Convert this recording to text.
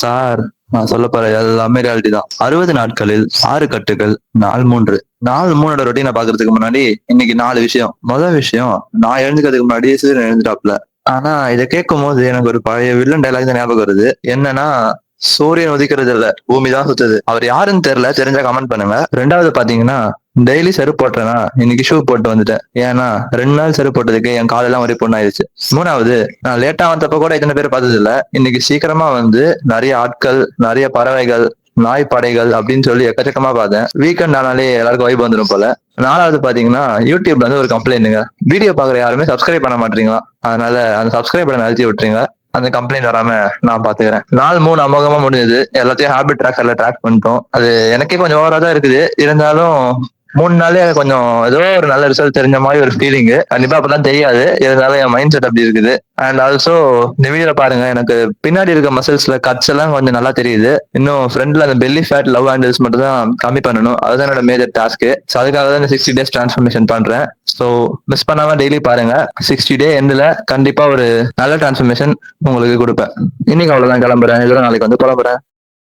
Sir, நான் சொல்லப் போற எல்லாமே ரியாலிட்டி தான். 60 நாட்களில் 6 கட்டுகள், நாள் 3. நாள் 3ஓட ரொட்டீன பாக்குறதுக்கு முன்னாடி, இன்னைக்கு 4 விஷயம். முதல் விஷயம், நான் எழுந்துக்கிறதுக்கு முன்னாடி சூரியன் எழுந்துட்டாப்ல. ஆனா இத கேட்கும்போது எனக்கு ஒரு பழைய வில்லன் டயலாக் தான் ஞாபகம் வருது. என்னன்னா, சூரியன் உதிக்கிறது இல்ல, பூமி தான் சுத்துது. அவர் யாருன்னு தெரியல, தெரிஞ்சா கமெண்ட் பண்ணுங்க. 2வது பாத்தீங்கன்னா, டெய்லி செருப்பு போட்டேனா, இன்னைக்கு ஷூ போட்டு வந்துட்டேன். ஏன்னா 2 நாள் செருப்பு போட்டதுக்கு என் காலெல்லாம் ஒரே புண்ணாயிருச்சு. 3வது, நான் லேட்டா வந்தப்ப கூட இத்தனை பேர் பார்த்தது இல்ல. இன்னைக்கு சீக்கிரமா வந்து நிறைய ஆட்கள், நிறைய பறவைகள், நாய் படைகள் அப்படின்னு சொல்லி எக்கச்சக்கமா பார்த்தேன். வீக்கெண்ட் ஆனாலே எல்லாருக்கும் வைப் வந்துடும் போல. 4வது பாத்தீங்கன்னா, யூடியூப்ல வந்து ஒரு கம்ப்ளைண்ட்டுங்க. வீடியோ பாக்குற யாருமே சப்ஸ்கிரைப் பண்ண மாட்டீங்களா? அதனால அந்த சப்ஸ்கிரைப் பட்டனை அழுத்தி விட்டுருங்க. அந்த கம்ப்ளைண்ட் வராம நான் பாத்துக்கிறேன். நாள் 3 அமோகமா முடிஞ்சது. எல்லாத்தையும் ஹாபிட் ட்ராக்கர்ல ட்ராக் பண்ணிட்டோம். அது எனக்கே கொஞ்சம் ஓவரா தான் இருக்குது. இருந்தாலும் 3 நாளே எனக்கு கொஞ்சம் ஏதோ ஒரு நல்ல ரிசல்ட் தெரிஞ்ச மாதிரி ஒரு ஃபீலிங். கண்டிப்பா அப்பதான் தெரியாது. இருந்தாலும் என் மைண்ட் செட் அப்படி இருக்குது. அண்ட் ஆல்சோ இந்த வீடியோல பாருங்க, எனக்கு பின்னாடி இருக்க மசில்ஸ்ல கட்ஸ் எல்லாம் கொஞ்சம் நல்லா தெரியுது. இன்னும் ஃப்ரண்ட்ல அந்த பெல்லி ஃபேட், லவ் ஹேண்டில்ஸ் மட்டும் தான் கம்மி பண்ணணும். அதுதான் என்னோட மேஜர் டாஸ்க். ஸோ அதுக்காக தான் இந்த 60 டேஸ் டிரான்ஸ்ஃபர்மேஷன் பண்றேன். ஸோ மிஸ் பண்ணாம டெய்லி பாருங்க. 60 டே எண்ட்ல கண்டிப்பா ஒரு நல்ல டிரான்ஸ்ஃபர்மேஷன் உங்களுக்கு கொடுப்பேன். இன்னைக்கு அவ்வளவுதான், கிளம்புறேன். இதோட நாளைக்கு வந்து புலம்புறேன்.